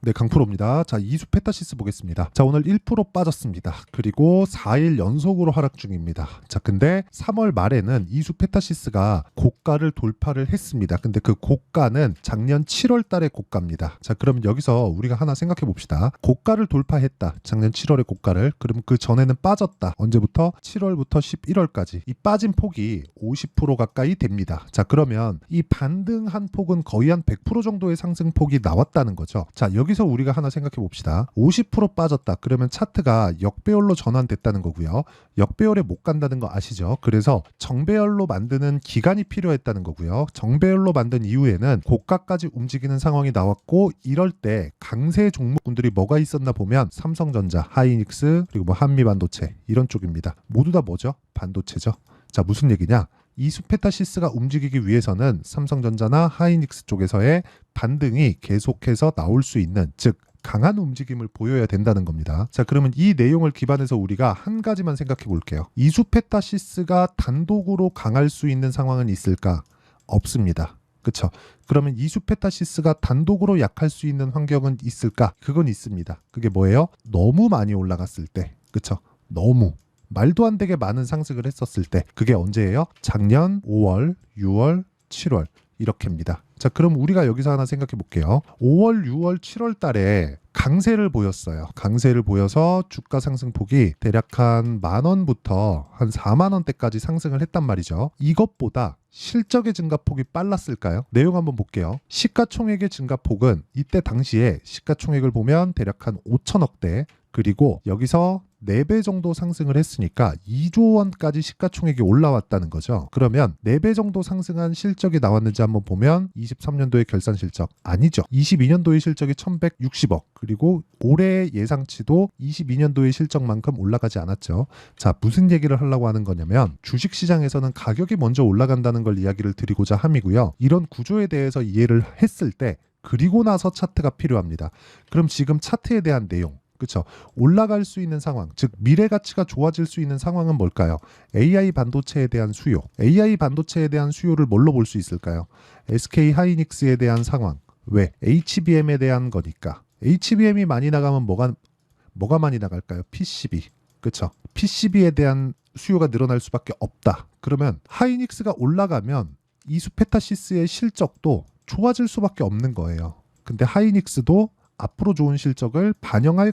네, 강프로입니다. 자, 이수페타시스 보겠습니다. 자, 오늘 1% 빠졌습니다. 그리고 4일 연속으로 하락 중입니다. 자, 근데 3월 말에는 이수페타시스가 고가를 돌파를 했습니다. 근데 그 고가는 작년 7월 달의 고가입니다. 자, 그럼 여기서 우리가 하나 생각해 봅시다. 고가를 돌파했다. 작년 7월의 고가를. 그럼 그 전에는 빠졌다. 언제부터? 7월부터 11월까지. 이 빠진 폭이 50% 가까이 됩니다. 자, 그러면 이 반등한 폭은 거의 한 100% 정도의 상승폭이 나왔다는 거죠. 자, 여기서 우리가 하나 생각해 봅시다. 50% 빠졌다. 그러면 차트가 역배열로 전환됐다는 거고요. 역배열에 못 간다는 거 아시죠? 그래서 정배열로 만드는 기간이 필요했다는 거고요. 정배열로 만든 이후에는 고가까지 움직이는 상황이 나왔고, 이럴 때 강세 종목군들이 뭐가 있었나 보면 삼성전자, 하이닉스, 그리고 뭐 한미반도체 이런 쪽입니다. 모두 다 뭐죠? 반도체죠. 자, 무슨 얘기냐? 이수페타시스가 움직이기 위해서는 삼성전자나 하이닉스 쪽에서의 반등이 계속해서 나올 수 있는, 즉 강한 움직임을 보여야 된다는 겁니다. 자, 그러면 이 내용을 기반해서 우리가 한 가지만 생각해 볼게요. 이수페타시스가 단독으로 강할 수 있는 상황은 있을까? 없습니다. 그쵸? 그러면 이수페타시스가 단독으로 약할 수 있는 환경은 있을까? 그건 있습니다. 그게 뭐예요? 너무 많이 올라갔을 때. 그쵸? 너무 말도 안 되게 많은 상승을 했었을 때. 그게 언제예요? 작년 5월, 6월, 7월 이렇게입니다. 자, 그럼 우리가 여기서 하나 생각해 볼게요. 5월, 6월, 7월 달에 강세를 보였어요. 강세를 보여서 주가 상승폭이 대략 한 10,000원부터 한 40,000원대까지 상승을 했단 말이죠. 이것보다 실적의 증가폭이 빨랐을까요? 내용 한번 볼게요. 시가총액의 증가폭은 이때 당시에 시가총액을 보면 대략 한 5천억대, 그리고 여기서 4배 정도 상승을 했으니까 2조 원까지 시가총액이 올라왔다는 거죠. 그러면 4배 정도 상승한 실적이 나왔는지 한번 보면 23년도의 결산 실적 아니죠. 22년도의 실적이 1,160억, 그리고 올해 예상치도 22년도의 실적만큼 올라가지 않았죠. 자, 무슨 얘기를 하려고 하는 거냐면 주식시장에서는 가격이 먼저 올라간다는 걸 이야기를 드리고자 함이고요. 이런 구조에 대해서 이해를 했을 때 그리고 나서 차트가 필요합니다. 그럼 지금 차트에 대한 내용, 그렇죠? 올라갈 수 있는 상황, 즉 미래 가치가 좋아질 수 있는 상황은 뭘까요? AI 반도체에 대한 수요. AI 반도체에 대한 수요를 뭘로 볼 수 있을까요? SK 하이닉스에 대한 상황. 왜? HBM에 대한 거니까. HBM이 많이 나가면 뭐가 많이 나갈까요? PCB. 그렇죠? PCB에 대한 수요가 늘어날 수밖에 없다. 그러면 하이닉스가 올라가면 이수페타시스의 실적도 좋아질 수밖에 없는 거예요. 근데 하이닉스도 앞으로 좋은 실적을 반영할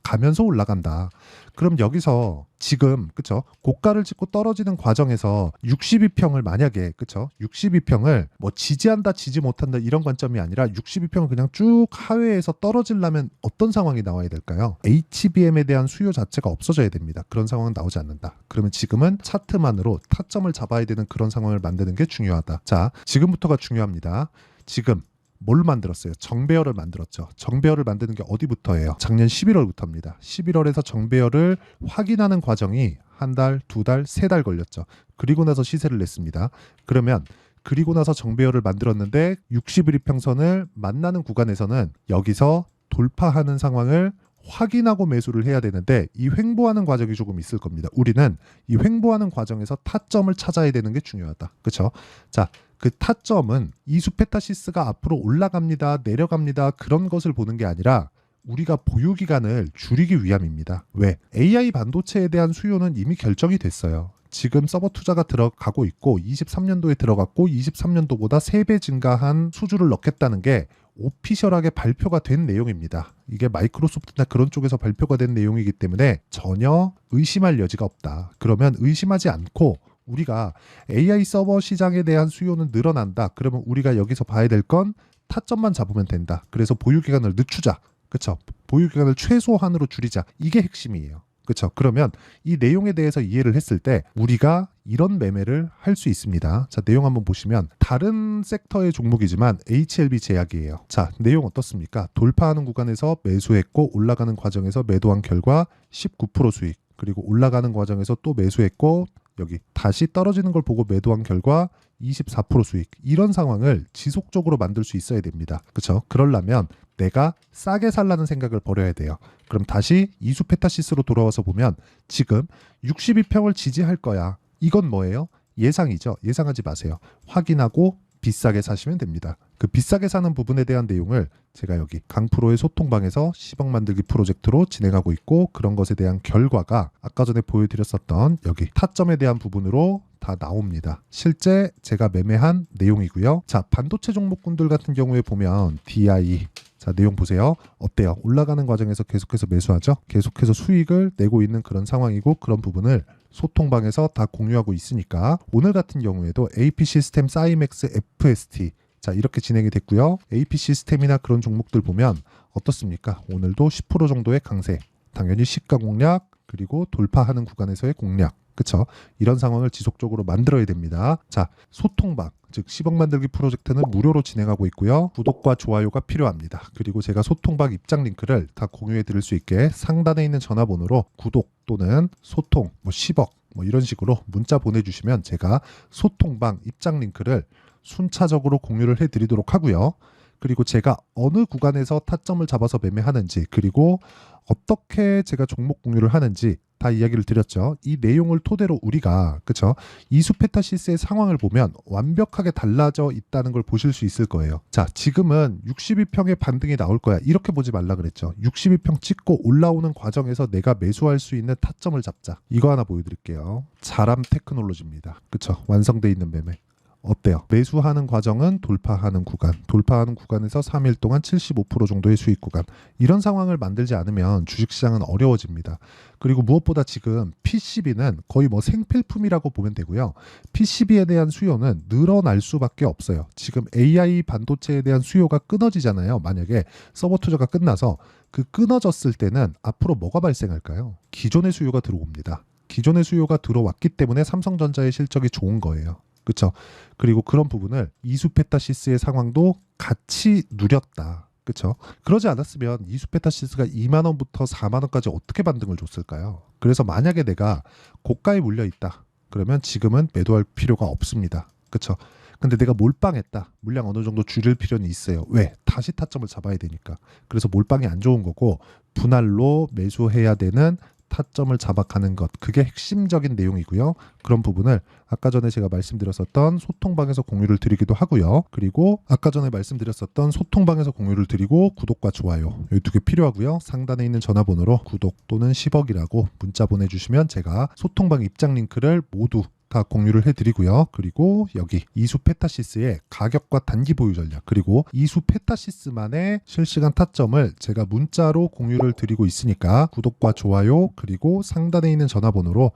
가면서 올라간다. 그럼 여기서 지금 그쵸? 고가를 찍고 떨어지는 과정에서 62평을 만약에 그쵸? 62평을 뭐 지지한다 지지 못한다 이런 관점이 아니라 62평을 그냥 쭉 하회에서 떨어지려면 어떤 상황이 나와야 될까요? HBM에 대한 수요 자체가 없어져야 됩니다. 그런 상황은 나오지 않는다. 그러면 지금은 차트만으로 타점을 잡아야 되는 그런 상황을 만드는 게 중요하다. 자, 지금부터가 중요합니다. 지금 뭘 만들었어요? 정배열을 만들었죠. 정배열을 만드는 게 어디부터예요? 작년 11월부터입니다. 11월에서 정배열을 확인하는 과정이 한 달, 두 달, 세 달 걸렸죠. 그리고 나서 시세를 냈습니다. 그러면 그리고 나서 정배열을 만들었는데 61이평선을 만나는 구간에서는 여기서 돌파하는 상황을 확인하고 매수를 해야 되는데 이 횡보하는 과정이 조금 있을 겁니다. 우리는 이 횡보하는 과정에서 타점을 찾아야 되는 게 중요하다. 그렇죠? 자, 그 타점은 이수페타시스가 앞으로 올라갑니다, 내려갑니다 그런 것을 보는 게 아니라 우리가 보유 기간을 줄이기 위함입니다. 왜? AI 반도체에 대한 수요는 이미 결정이 됐어요. 지금 서버 투자가 들어가고 있고 23년도에 들어갔고 23년도보다 3배 증가한 수주를 넣겠다는 게 오피셜하게 발표가 된 내용입니다. 이게 마이크로소프트나 그런 쪽에서 발표가 된 내용이기 때문에 전혀 의심할 여지가 없다. 그러면 의심하지 않고 우리가 AI 서버 시장에 대한 수요는 늘어난다. 그러면 우리가 여기서 봐야 될 건 타점만 잡으면 된다. 그래서 보유 기간을 늦추자. 그렇죠? 보유 기간을 최소한으로 줄이자. 이게 핵심이에요. 그렇죠? 그러면 이 내용에 대해서 이해를 했을 때 우리가 이런 매매를 할 수 있습니다. 자, 내용 한번 보시면 다른 섹터의 종목이지만 HLB 제약이에요. 자, 내용 어떻습니까? 돌파하는 구간에서 매수했고 올라가는 과정에서 매도한 결과 19% 수익, 그리고 올라가는 과정에서 또 매수했고 여기 다시 떨어지는 걸 보고 매도한 결과 24% 수익. 이런 상황을 지속적으로 만들 수 있어야 됩니다. 그렇죠? 그러려면 내가 싸게 살라는 생각을 버려야 돼요. 그럼 다시 이수페타시스로 돌아와서 보면 지금 62평을 지지할 거야. 이건 뭐예요? 예상이죠. 예상하지 마세요. 확인하고 비싸게 사시면 됩니다. 그 비싸게 사는 부분에 대한 내용을 제가 여기 강프로의 소통방에서 10억 만들기 프로젝트로 진행하고 있고, 그런 것에 대한 결과가 아까 전에 보여드렸었던 여기 타점에 대한 부분으로 다 나옵니다. 실제 제가 매매한 내용이고요. 자, 반도체 종목군들 같은 경우에 보면 DI, 자, 내용 보세요. 어때요? 올라가는 과정에서 계속해서 매수하죠? 계속해서 수익을 내고 있는 그런 상황이고, 그런 부분을 소통방에서 다 공유하고 있으니까 오늘 같은 경우에도 AP 시스템 사이맥스 FST, 자, 이렇게 진행이 됐고요. AP 시스템이나 그런 종목들 보면 어떻습니까? 오늘도 10% 정도의 강세, 당연히 시가 공략, 그리고 돌파하는 구간에서의 공략, 그쵸? 이런 상황을 지속적으로 만들어야 됩니다. 자, 소통방, 즉 10억 만들기 프로젝트는 무료로 진행하고 있고요. 구독과 좋아요가 필요합니다. 그리고 제가 소통방 입장 링크를 다 공유해 드릴 수 있게 상단에 있는 전화번호로 구독 또는 소통 10억 이런 식으로 문자 보내주시면 제가 소통방 입장 링크를 순차적으로 공유를 해 드리도록 하고요. 그리고 제가 어느 구간에서 타점을 잡아서 매매하는지, 그리고 어떻게 제가 종목 공유를 하는지 다 이야기를 드렸죠. 이 내용을 토대로 우리가, 그쵸, 이수페타시스의 상황을 보면 완벽하게 달라져 있다는 걸 보실 수 있을 거예요. 자, 지금은 62평의 반등이 나올 거야, 이렇게 보지 말라 그랬죠. 62평 찍고 올라오는 과정에서 내가 매수할 수 있는 타점을 잡자. 이거 하나 보여드릴게요. 자람 테크놀로지입니다. 그쵸, 완성돼 있는 매매. 어때요? 매수하는 과정은 돌파하는 구간, 돌파하는 구간에서 3일 동안 75% 정도의 수익 구간, 이런 상황을 만들지 않으면 주식시장은 어려워집니다. 그리고 무엇보다 지금 PCB는 거의 생필품이라고 보면 되고요. PCB에 대한 수요는 늘어날 수밖에 없어요. 지금 AI 반도체에 대한 수요가 끊어지잖아요. 만약에 서버 투자가 끝나서 그 끊어졌을 때는 앞으로 뭐가 발생할까요? 기존의 수요가 들어옵니다. 기존의 수요가 들어왔기 때문에 삼성전자의 실적이 좋은 거예요. 그렇죠? 그리고 그런 부분을 이수페타시스의 상황도 같이 누렸다. 그렇죠? 그러지 않았으면 이수페타시스가 2만 원부터 4만 원까지 어떻게 반등을 줬을까요? 그래서 만약에 내가 고가에 물려 있다, 그러면 지금은 매도할 필요가 없습니다. 그렇죠? 근데 내가 몰빵했다, 물량 어느 정도 줄일 필요는 있어요. 왜? 다시 타점을 잡아야 되니까. 그래서 몰빵이 안 좋은 거고, 분할로 매수해야 되는 타점을 잡아가는 것, 그게 핵심적인 내용이고요. 그런 부분을 아까 전에 제가 말씀드렸었던 소통방에서 공유를 드리기도 하고요. 그리고 아까 전에 말씀드렸었던 소통방에서 공유를 드리고 구독과 좋아요, 이 두 개 필요하고요. 상단에 있는 전화번호로 구독 또는 10억이라고 문자 보내주시면 제가 소통방 입장 링크를 모두 다 공유를 해드리고요. 그리고 여기 이수페타시스의 가격과 단기 보유 전략, 그리고 이수페타시스만의 실시간 타점을 제가 문자로 공유를 드리고 있으니까 구독과 좋아요, 그리고 상단에 있는 전화번호로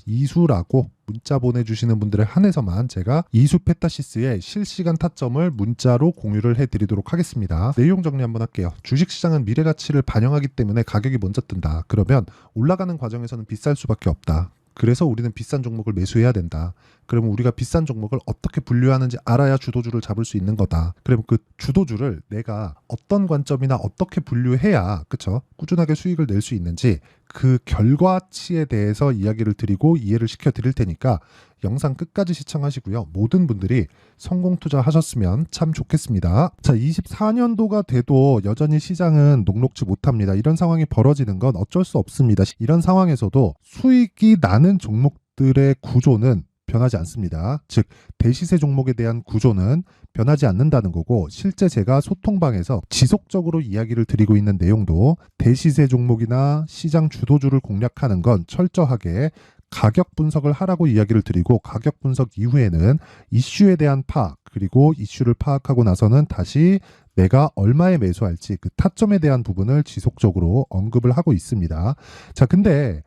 이수라고 문자 보내주시는 분들에 한해서만 제가 이수페타시스의 실시간 타점을 문자로 공유를 해드리도록 하겠습니다. 내용 정리 한번 할게요. 주식시장은 미래가치를 반영하기 때문에 가격이 먼저 뜬다. 그러면 올라가는 과정에서는 비쌀 수밖에 없다. 그래서 우리는 비싼 종목을 매수해야 된다. 그러면 우리가 비싼 종목을 어떻게 분류하는지 알아야 주도주를 잡을 수 있는 거다. 그러면 그 주도주를 내가 어떤 관점이나 어떻게 분류해야, 그쵸, 꾸준하게 수익을 낼 수 있는지 그 결과치에 대해서 이야기를 드리고 이해를 시켜 드릴 테니까 영상 끝까지 시청하시고요. 모든 분들이 성공 투자하셨으면 참 좋겠습니다. 자, 24년도가 돼도 여전히 시장은 녹록지 못합니다. 이런 상황이 벌어지는 건 어쩔 수 없습니다. 이런 상황에서도 수익이 나는 종목들의 구조는 변하지 않습니다. 즉, 대시세 종목에 대한 구조는 변하지 않는다는 거고, 실제 제가 소통방에서 지속적으로 이야기를 드리고 있는 내용도 대시세 종목이나 시장 주도주를 공략하는 건 철저하게 가격 분석을 하라고 이야기를 드리고, 가격 분석 이후에는 이슈에 대한 파악, 그리고 이슈를 파악하고 나서는 다시 내가 얼마에 매수할지 그 타점에 대한 부분을 지속적으로 언급을 하고 있습니다. 자, 근데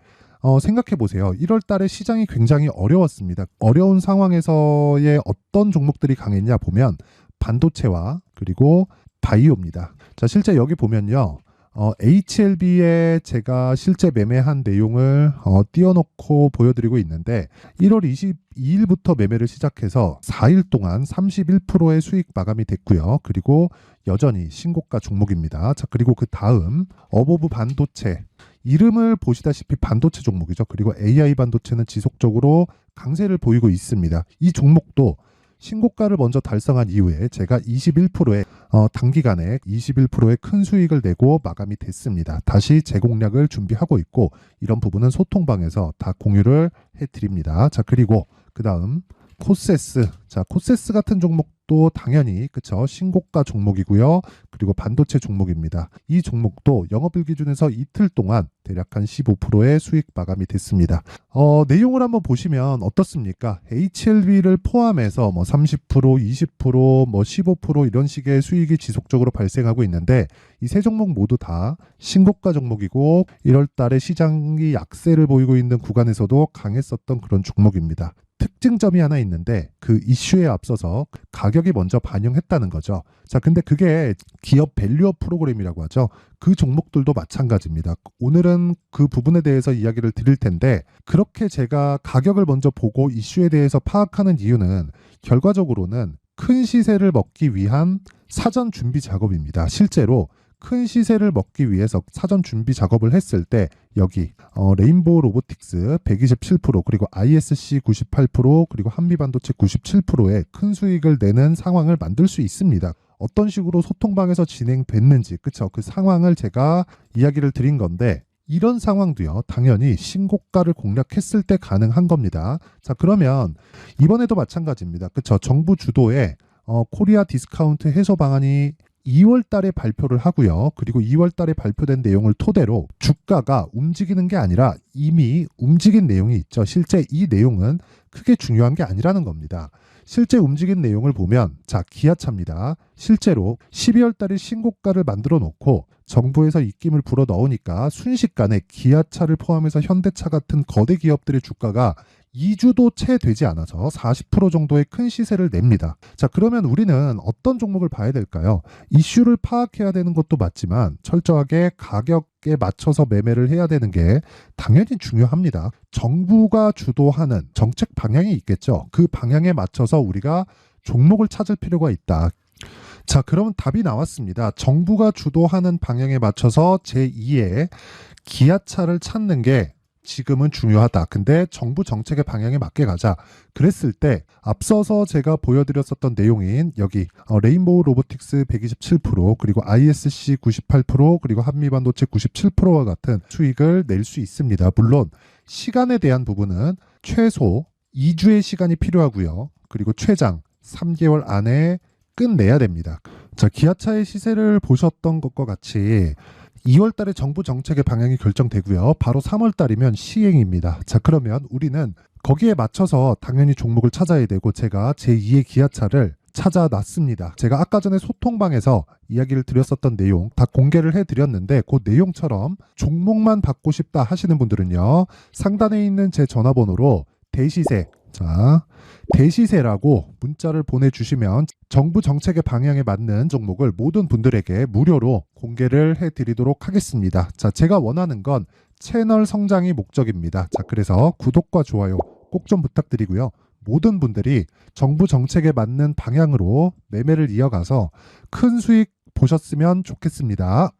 생각해 보세요. 1월 달에 시장이 굉장히 어려웠습니다. 어려운 상황에서의 어떤 종목들이 강했냐 보면 반도체와 그리고 바이오입니다. 자, 실제 여기 보면요. HLB에 제가 실제 매매한 내용을 띄워놓고 보여드리고 있는데, 1월 22일부터 매매를 시작해서 4일 동안 31%의 수익 마감이 됐고요. 그리고 여전히 신고가 종목입니다. 자, 그리고 그 다음 어보브 반도체, 이름을 보시다시피 반도체 종목이죠. 그리고 AI 반도체는 지속적으로 강세를 보이고 있습니다. 이 종목도 신고가를 먼저 달성한 이후에 제가 21%의 단기간에 21%의 큰 수익을 내고 마감이 됐습니다. 다시 재공략을 준비하고 있고, 이런 부분은 소통방에서 다 공유를 해드립니다. 자, 그리고 그 다음 코세스. 자, 코세스 같은 종목 종목도 당연히 그쵸 신고가 종목이고요. 그리고 반도체 종목입니다. 이 종목도 영업일 기준에서 이틀 동안 대략 한 15%의 수익 마감이 됐습니다. 내용을 한번 보시면 어떻습니까? HLB를 포함해서 뭐 30%, 20%, 뭐 15% 이런 식의 수익이 지속적으로 발생하고 있는데 이 세 종목 모두 다 신고가 종목이고 1월 달에 시장이 약세를 보이고 있는 구간에서도 강했었던 그런 종목입니다. 특징점이 하나 있는데 그 이슈에 앞서서 가격이 먼저 반영했다는 거죠. 자, 근데 그게 기업 밸류업 프로그램이라고 하죠. 그 종목들도 마찬가지입니다. 오늘은 그 부분에 대해서 이야기를 드릴 텐데 그렇게 제가 가격을 먼저 보고 이슈에 대해서 파악하는 이유는 결과적으로는 큰 시세를 먹기 위한 사전 준비 작업입니다. 실제로 큰 시세를 먹기 위해서 사전 준비 작업을 했을 때 여기 레인보우 로보틱스 127% 그리고 ISC 98% 그리고 한미반도체 97%의 큰 수익을 내는 상황을 만들 수 있습니다. 어떤 식으로 소통방에서 진행됐는지 그쵸 그 상황을 제가 이야기를 드린 건데 이런 상황도요 당연히 신고가를 공략했을 때 가능한 겁니다. 자 그러면 이번에도 마찬가지입니다. 그쵸 정부 주도의 코리아 디스카운트 해소 방안이 2월 달에 발표를 하고요. 그리고 2월 달에 발표된 내용을 토대로 주가가 움직이는 게 아니라 이미 움직인 내용이 있죠. 실제 이 내용은 크게 중요한 게 아니라는 겁니다. 실제 움직인 내용을 보면 자 기아차입니다. 실제로 12월 달에 신고가를 만들어 놓고 정부에서 입김을 불어 넣으니까 순식간에 기아차를 포함해서 현대차 같은 거대 기업들의 주가가 2주도 채 되지 않아서 40% 정도의 큰 시세를 냅니다. 자, 그러면 우리는 어떤 종목을 봐야 될까요? 이슈를 파악해야 되는 것도 맞지만 철저하게 가격에 맞춰서 매매를 해야 되는 게 당연히 중요합니다. 정부가 주도하는 정책 방향이 있겠죠. 그 방향에 맞춰서 우리가 종목을 찾을 필요가 있다. 자, 그러면 답이 나왔습니다. 정부가 주도하는 방향에 맞춰서 제2의 기아차를 찾는 게 지금은 중요하다. 근데 정부 정책의 방향에 맞게 가자. 그랬을 때 앞서서 제가 보여드렸었던 내용인 여기 레인보우 로보틱스 127% 그리고 ISC 98% 그리고 한미반도체 97%와 같은 수익을 낼 수 있습니다. 물론 시간에 대한 부분은 최소 2주의 시간이 필요하고요. 그리고 최장 3개월 안에 끝내야 됩니다. 자, 기아차의 시세를 보셨던 것과 같이 2월 달에 정부 정책의 방향이 결정되고요. 바로 3월 달이면 시행입니다. 자, 그러면 우리는 거기에 맞춰서 당연히 종목을 찾아야 되고 제가 제2의 기아차를 찾아놨습니다. 제가 아까 전에 소통방에서 이야기를 드렸었던 내용 다 공개를 해드렸는데 그 내용처럼 종목만 받고 싶다 하시는 분들은요. 상단에 있는 제 전화번호로 대시세 대시세라고 문자를 보내주시면 정부 정책의 방향에 맞는 종목을 모든 분들에게 무료로 공개를 해드리도록 하겠습니다. 자, 제가 원하는 건 채널 성장이 목적입니다. 자, 그래서 구독과 좋아요 꼭 좀 부탁드리고요. 모든 분들이 정부 정책에 맞는 방향으로 매매를 이어가서 큰 수익 보셨으면 좋겠습니다.